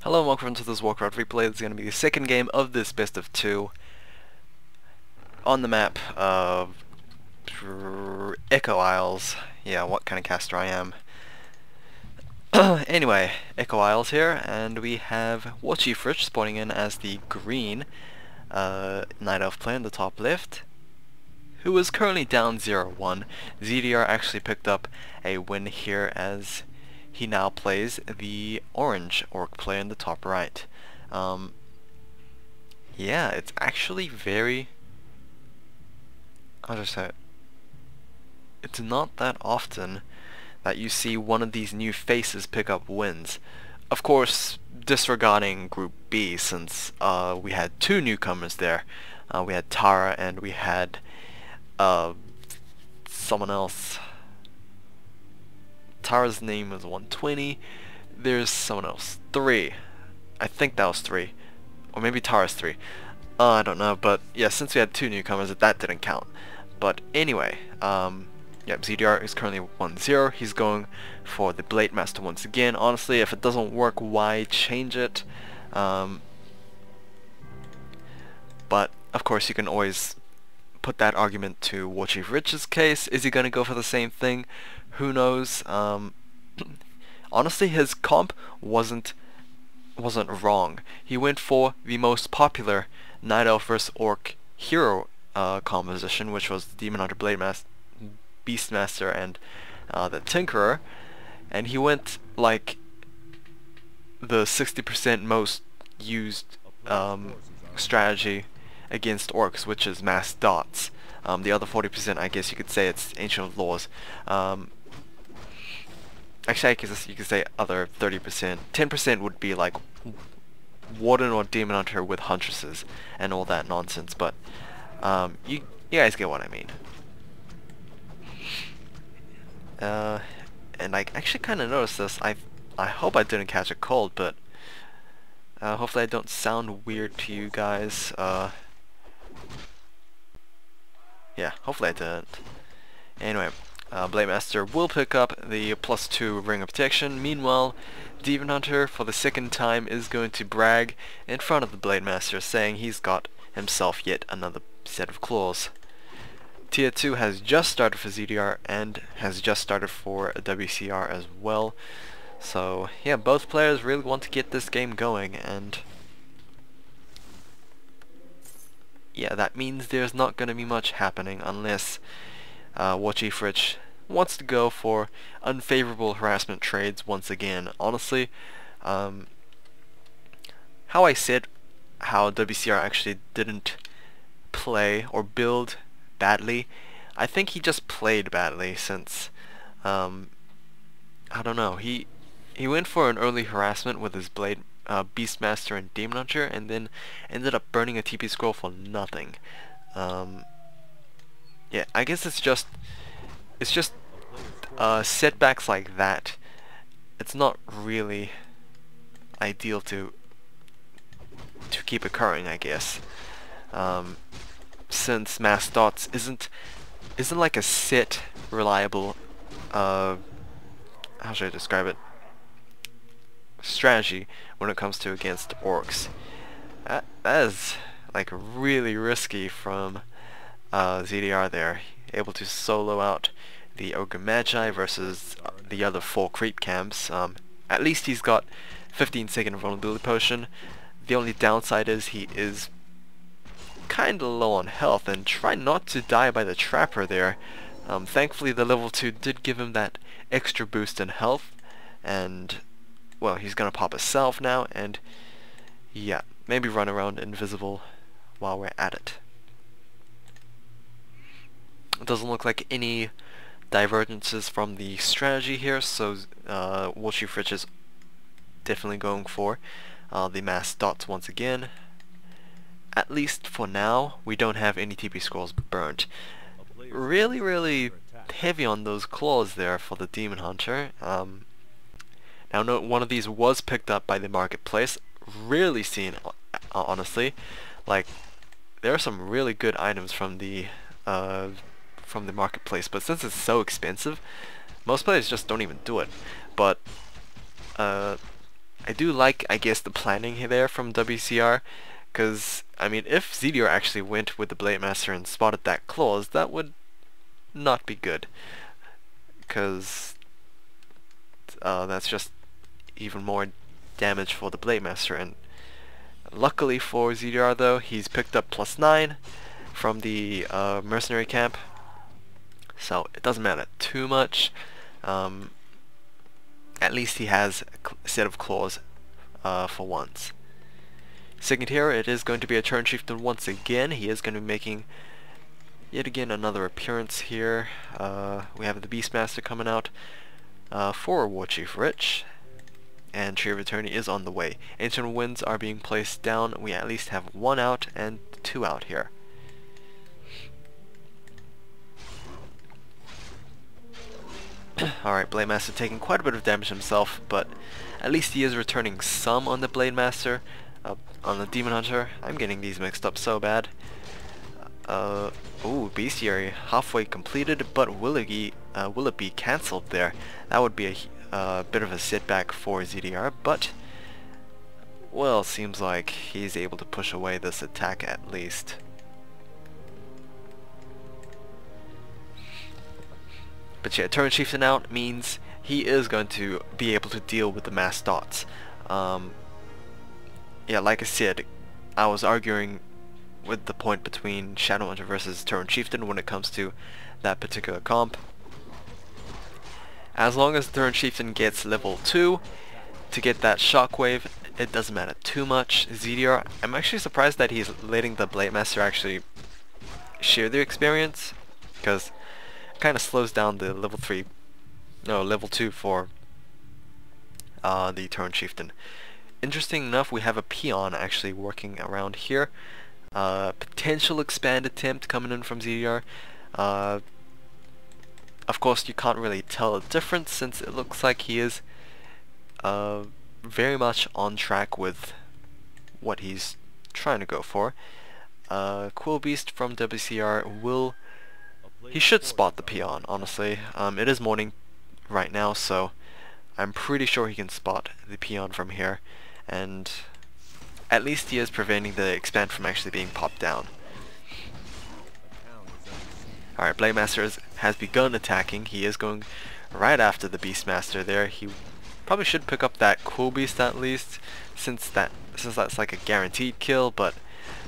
Hello and welcome to this Warcraft replay. This is going to be the second game of this best of two on the map of Echo Isles. Yeah, what kind of caster I am. Anyway, Echo Isles here, and we have WarchiefRich spawning in as the green Night Elf player in the top left, who is currently down 0-1. ZDR actually picked up a win here as he now plays the orange orc player in the top right. Yeah, it's actually very... I'll just say it's not that often that you see one of these new faces pick up wins. Of course, disregarding Group B, since we had two newcomers there. We had Tara and we had someone else. Tara's name was 120. There's someone else. 3. I think that was 3. Or maybe Tara's 3. I don't know, but yeah, since we had two newcomers, that didn't count. But anyway, yeah, ZDR is currently 1-0. He's going for the Blade Master once again. Honestly, if it doesn't work, why change it? But of course, you can always put that argument to WarchiefRich's case. Is he going to go for the same thing? Who knows? Honestly, his comp wasn't wrong. He went for the most popular Night Elf vs Orc hero composition, which was Demon Hunter, Blade Master, Beastmaster, and the Tinkerer, and he went like the 60% most used strategy against orcs, which is mass dots. The other 40%, I guess you could say it's Ancient of Laws. Actually, I guess you could say other 30%. 10% would be like Warden or Demon Hunter with Huntresses and all that nonsense, but you guys get what I mean. And I actually kind of noticed this. I hope I didn't catch a cold, but hopefully I don't sound weird to you guys. Yeah, hopefully I didn't. Anyway, Blade Master will pick up the +2 Ring of Protection. Meanwhile, Demon Hunter, for the second time, is going to brag in front of the Blade Master, saying he's got himself yet another set of claws. Tier 2 has just started for ZDR and has just started for a WCR as well. So yeah, both players really want to get this game going, and yeah, that means there's not going to be much happening unless WarchiefRich wants to go for unfavorable harassment trades once again. Honestly, how I said how WCR actually didn't play or build badly, I think he just played badly, since I don't know, he went for an early harassment with his Blade Beastmaster and Demon Hunter, and then ended up burning a TP scroll for nothing. Yeah, I guess it's just setbacks like that. It's not really ideal to keep occurring, I guess. Since mass dots isn't like a set reliable how should I describe it, strategy when it comes to against orcs. That is like really risky from ZDR there, able to solo out the Ogre Magi versus the other 4 creep camps. At least he's got 15-second vulnerability potion. The only downside is he is kinda low on health, and try not to die by the trapper there. Thankfully the level 2 did give him that extra boost in health, and well, he's gonna pop a salve now, and yeah, maybe run around invisible while we're at it. It doesn't look like any divergences from the strategy here, so WarchiefRich is definitely going for the mass dots once again. At least for now, we don't have any TP scrolls burnt. Really heavy on those claws there for the Demon Hunter. Now note, one of these was picked up by the marketplace. Rarely seen, honestly. Like, there are some really good items from the marketplace, but since it's so expensive, most players just don't even do it. But I do like, I guess, the planning there from WCR, because, I mean, if ZDR actually went with the Blade Master and spotted that clause, that would not be good, because that's just even more damage for the Blade Master. And luckily for ZDR though, he's picked up +9 from the mercenary camp, so it doesn't matter too much. At least he has a set of claws for once. Second here, it is going to be a turn chieftain once again. He is going to be making yet again another appearance here. We have the Beastmaster coming out for WarchiefRich, and Tree of Eternity is on the way. Ancient Winds are being placed down. We at least have 1 out and 2 out here. Alright, Blade Master taking quite a bit of damage himself, but at least he is returning some on the Blade Master. On the Demon Hunter, I'm getting these mixed up so bad. Ooh, Bestiary halfway completed, but will it be cancelled there? That would be a bit of a setback for ZDR, but well, seems like he's able to push away this attack at least. But yeah, turn chieftain out means he is going to be able to deal with the mass dots. Yeah, like I said, I was arguing with the point between Shadowhunter versus Turn Chieftain when it comes to that particular comp. As long as Turn Chieftain gets level 2 to get that shockwave, it doesn't matter too much. ZDR, I'm actually surprised that he's letting the Blade Master actually share the experience, because it kind of slows down the level 2 for the Turn Chieftain. Interesting enough, we have a peon actually working around here. Potential expand attempt coming in from ZDR. Of course, you can't really tell a difference since it looks like he is very much on track with what he's trying to go for. Quill Beast from WCR he should spot the peon, honestly. It is morning right now, so I'm pretty sure he can spot the peon from here, and at least he is preventing the expand from actually being popped down. Alright, Blade Master has begun attacking. He is going right after the Beastmaster there. He probably should pick up that Cool Beast at least, since that's like a guaranteed kill, but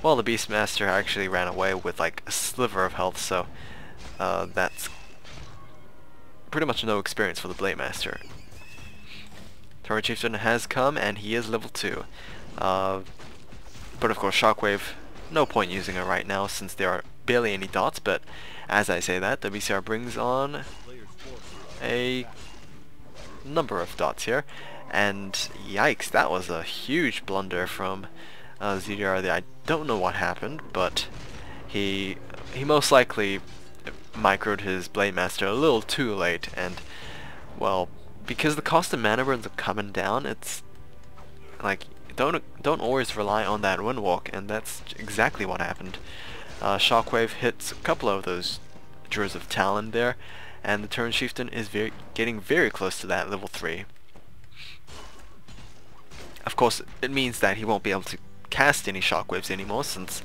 well, the Beastmaster actually ran away with like a sliver of health, so that's pretty much no experience for the Blade Master. Turn Chieftain has come, and he is level 2. But of course, Shockwave, no point using it right now since there are barely any dots, but as I say that, WCR brings on a number of dots here, and yikes, that was a huge blunder from ZDR there. I don't know what happened, but he most likely microed his Blade Master a little too late, and well, because the cost of mana burns are coming down, it's like don't always rely on that Windwalk, and that's exactly what happened. Shockwave hits a couple of those Jewels of Talon there, and the Turn Chieftain is getting very close to that level 3. Of course, it means that he won't be able to cast any Shockwaves anymore, since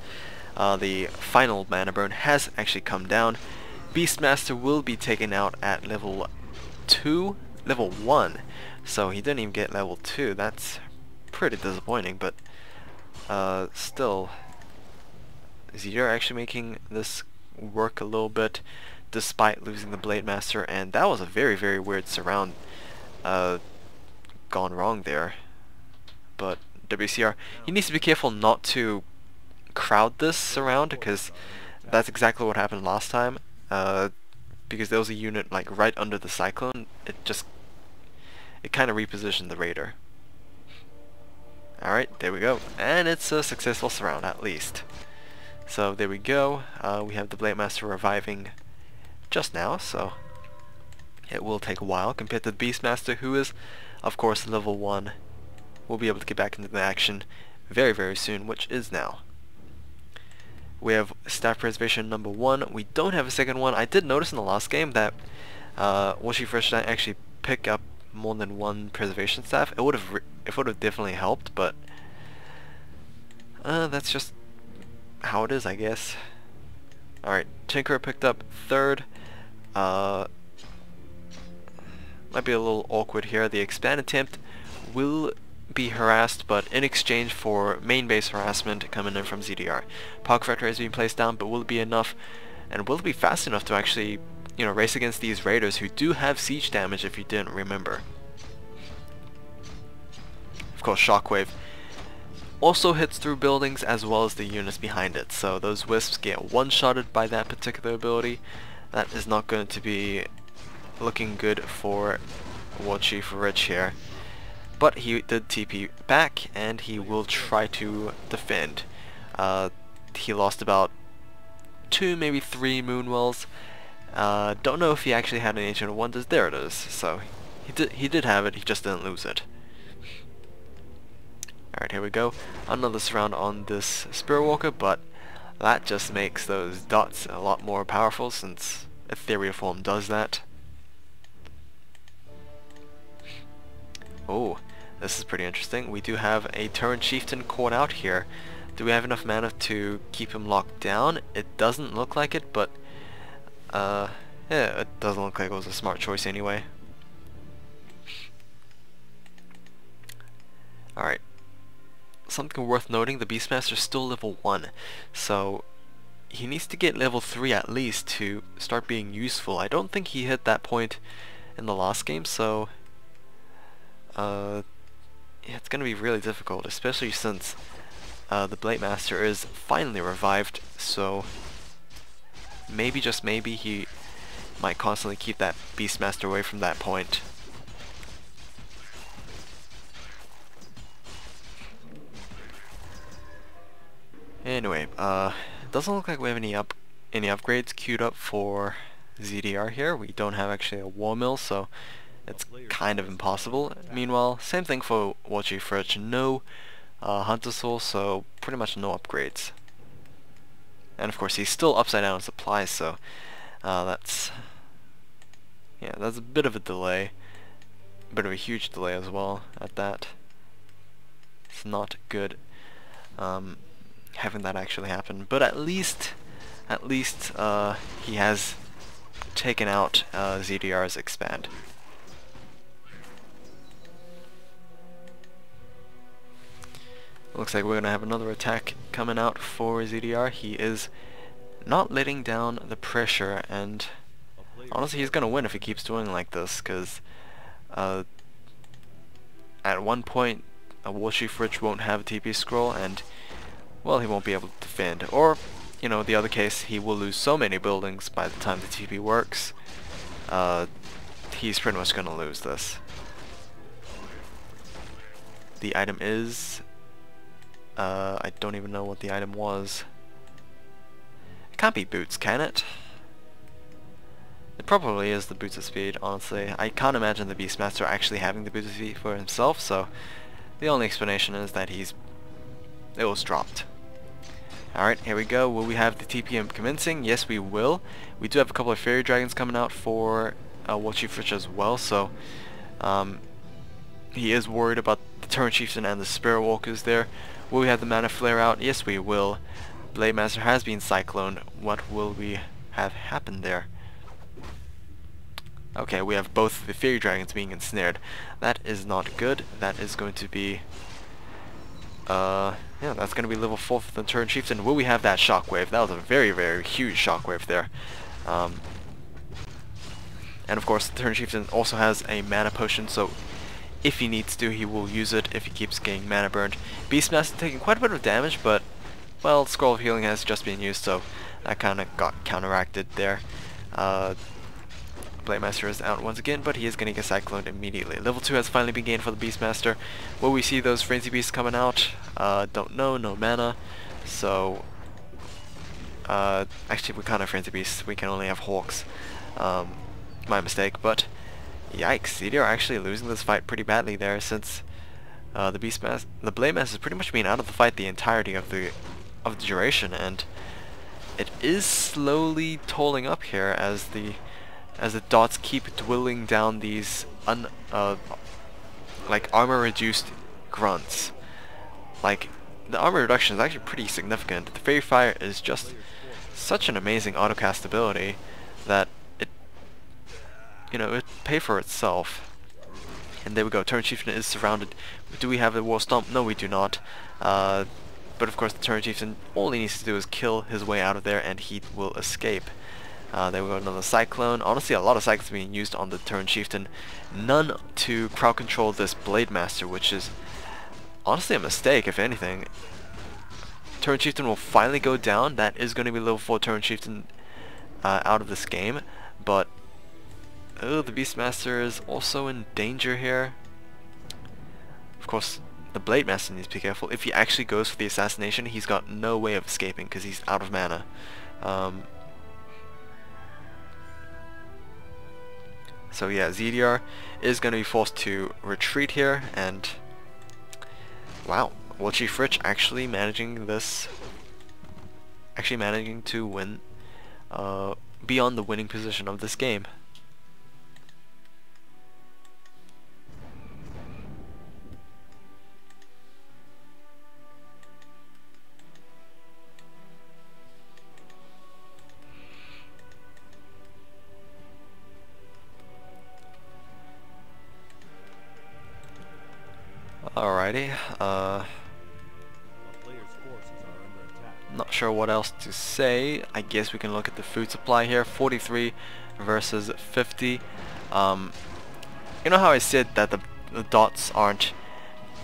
the final mana burn has actually come down. Beastmaster will be taken out at level 1, so he didn't even get level 2. That's pretty disappointing, but still, ZDR actually making this work a little bit despite losing the Blade Master, and that was a very, very weird surround gone wrong there. But WCR, he needs to be careful not to crowd this surround, because that's exactly what happened last time. Because there was a unit like right under the Cyclone, it kind of repositioned the Raider. Alright, there we go, and it's a successful surround at least. So there we go, we have the Blade Master reviving just now, so it will take a while compared to the Beastmaster, who is of course level 1. We'll be able to get back into the action very, very soon, which is now. We have Staff Preservation number 1. We don't have a second one. I did notice in the last game that WarchiefRich actually pick up more than one preservation staff. It would have definitely helped, but that's just how it is, I guess. Alright, Tinkerer picked up third. Might be a little awkward here. The expand attempt will be harassed, but in exchange for main base harassment coming in from ZDR. Power Factory has been placed down, but will it be enough? And will it be fast enough to actually, you know, race against these raiders who do have siege damage if you didn't remember? Of course, Shockwave also hits through buildings as well as the units behind it, so those wisps get one-shotted by that particular ability. That is not going to be looking good for WarchiefRich here. But he did TP back, and he will try to defend. He lost about 2, maybe 3 Moonwells. Don't know if he actually had an Ancient Wonders. There it is. So he did have it, he just didn't lose it. Alright, here we go. Another surround on this Spirit Walker, but that just makes those dots a lot more powerful since Ethereal Form does that. Oh, this is pretty interesting. We do have a Turn Chieftain caught out here. Do we have enough mana to keep him locked down? It doesn't look like it, but yeah, it doesn't look like it was a smart choice anyway. Alright. Something worth noting, the Beastmaster is still level 1, so he needs to get level 3 at least to start being useful. I don't think he hit that point in the last game, so yeah, it's going to be really difficult, especially since the Blade Master is finally revived, so maybe, just maybe, he might constantly keep that Beastmaster away from that point. Anyway, doesn't look like we have any upgrades queued up for ZDR here. We don't have actually a War Mill, so it's kind of impossible. Meanwhile, same thing for WarchiefRich. No Hunter Soul, so pretty much no upgrades. And of course, he's still upside down on supplies, so that's a bit of a delay, a bit of a huge delay as well. At that, it's not good. Having that actually happen, but at least he has taken out ZDR's expand. Looks like we're gonna have another attack coming out for ZDR. He is not letting down the pressure, and honestly he's gonna win if he keeps doing like this, because at one point WarchiefRich won't have a TP scroll, and well, he won't be able to defend. Or, you know, the other case, he will lose so many buildings by the time the TP works. He's pretty much gonna lose this. The item is... I don't even know what the item was. It can't be boots, can it? It probably is the boots of speed, honestly. I can't imagine the Beastmaster actually having the boots of speed for himself, so the only explanation is that it was dropped. Alright, here we go. Will we have the TPM commencing? Yes, we will. We do have a couple of Fairy Dragons coming out for WarchiefRich as well, so he is worried about the Turn Chieftain and the Spirit Walkers there. Will we have the Mana Flare out? Yes, we will. Blade Master has been cycloned. What will we have happen there? Okay, we have both the Fairy Dragons being ensnared. That is not good. That is going to be... yeah, that's going to be level 4 for the Turn Chieftain. Will we have that Shockwave? That was a very, very huge Shockwave there. And of course, the Turn Chieftain also has a Mana Potion, so if he needs to, he will use it if he keeps getting Mana burned. Beastmaster taking quite a bit of damage, but, well, Scroll of Healing has just been used, so that kind of got counteracted there. Blade Master is out once again, but he is going to get cycloned immediately. Level 2 has finally been gained for the Beastmaster. Will we see those Frenzy Beasts coming out? Don't know, no mana. So, actually we can't have Frenzy Beasts, we can only have Hawks. My mistake, but yikes, ZDR actually losing this fight pretty badly there, since the Blade Master has pretty much been out of the fight the entirety of the duration, and it is slowly tolling up here as the as the dots keep dwindling down these like armor reduced grunts. Like, the armor reduction is actually pretty significant. The Fairy Fire is just such an amazing autocast ability that it, you know, it pay for itself. And there we go, Turn Chieftain is surrounded. Do we have a War Stomp? No, we do not. But of course the Turn Chieftain, all he needs to do is kill his way out of there and he will escape. There we go, another Cyclone. Honestly, a lot of Cyclones being used on the Turn Chieftain. None to crowd control this Blade Master, which is honestly a mistake, if anything. Turn Chieftain will finally go down. That is going to be level 4 Turn Chieftain out of this game. But the Beastmaster is also in danger here. Of course, the Blade Master needs to be careful. If he actually goes for the assassination, he's got no way of escaping because he's out of mana. So yeah, ZDR is going to be forced to retreat here, and wow, WarchiefRich actually managing to win, be on the winning position of this game. Alrighty, not sure what else to say. I guess we can look at the food supply here. 43 versus 50. You know how I said that the dots aren't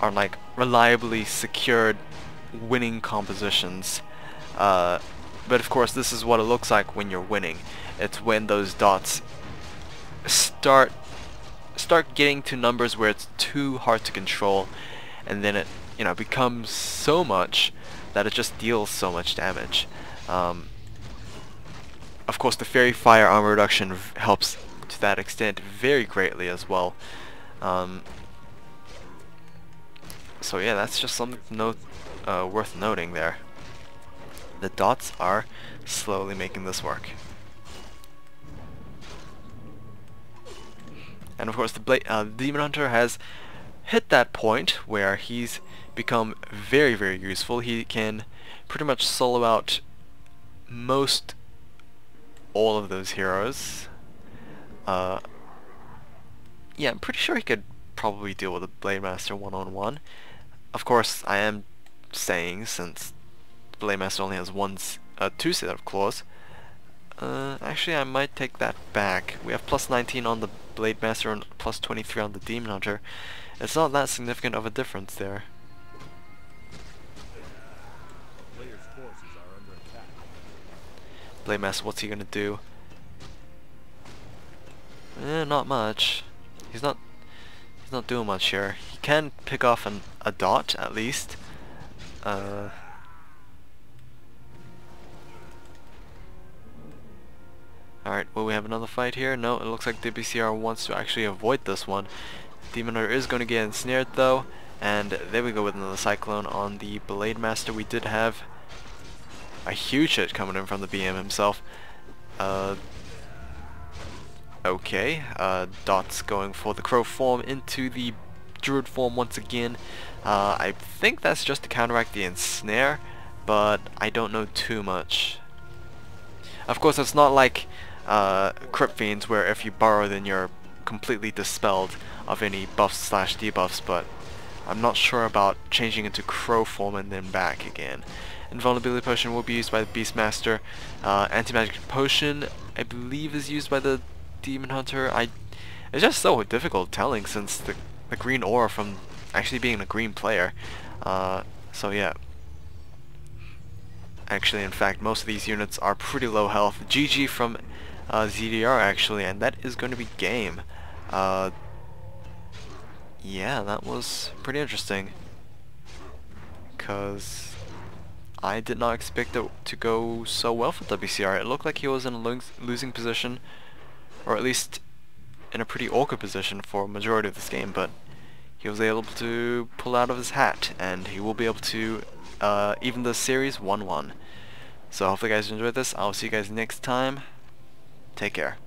like reliably secured winning compositions, but of course this is what it looks like when you're winning. It's when those dots start getting to numbers where it's too hard to control, and then it, you know, becomes so much that it just deals so much damage. Of course, the Fairy Fire armor reduction helps to that extent very greatly as well. So yeah, that's just something to note, worth noting there. The dots are slowly making this work. And of course the Demon Hunter has hit that point where he's become very, very useful. He can pretty much solo out most all of those heroes. Yeah, I'm pretty sure he could probably deal with a Blade Master one-on-one. Of course, I am saying, since Blade Master only has two set of claws, actually I might take that back. We have plus 19 on the Blade Master and plus 23 on the Demon Hunter. It's not that significant of a difference there. Blade Master, what's he gonna do? Not much. He's not doing much here. He can pick off a dot at least. Alright, will we have another fight here? No, it looks like WCR wants to actually avoid this one. Demon Hunter is going to get ensnared though, and there we go with another Cyclone on the Blade Master. We did have a huge hit coming in from the BM himself. Okay, Dot's going for the Crow form into the Druid form once again. I think that's just to counteract the ensnare, but I don't know too much. Of course, it's not like Crypt Fiends, where if you burrow then you're completely dispelled of any buffs / debuffs, but I'm not sure about changing into Crow form and then back again. Invulnerability Potion will be used by the Beastmaster. Anti-Magic Potion, I believe, is used by the Demon Hunter. It's just so difficult telling since the green aura from actually being a green player. So yeah. Actually, in fact, most of these units are pretty low health. GG from ZDR actually, and that is going to be game. Yeah, that was pretty interesting, because I did not expect it to go so well for WCR. It looked like he was in a losing position, or at least in a pretty awkward position for a majority of this game, but he was able to pull out of his hat, and he will be able to even the series 1-1. So hopefully you guys enjoyed this. I'll see you guys next time. Take care.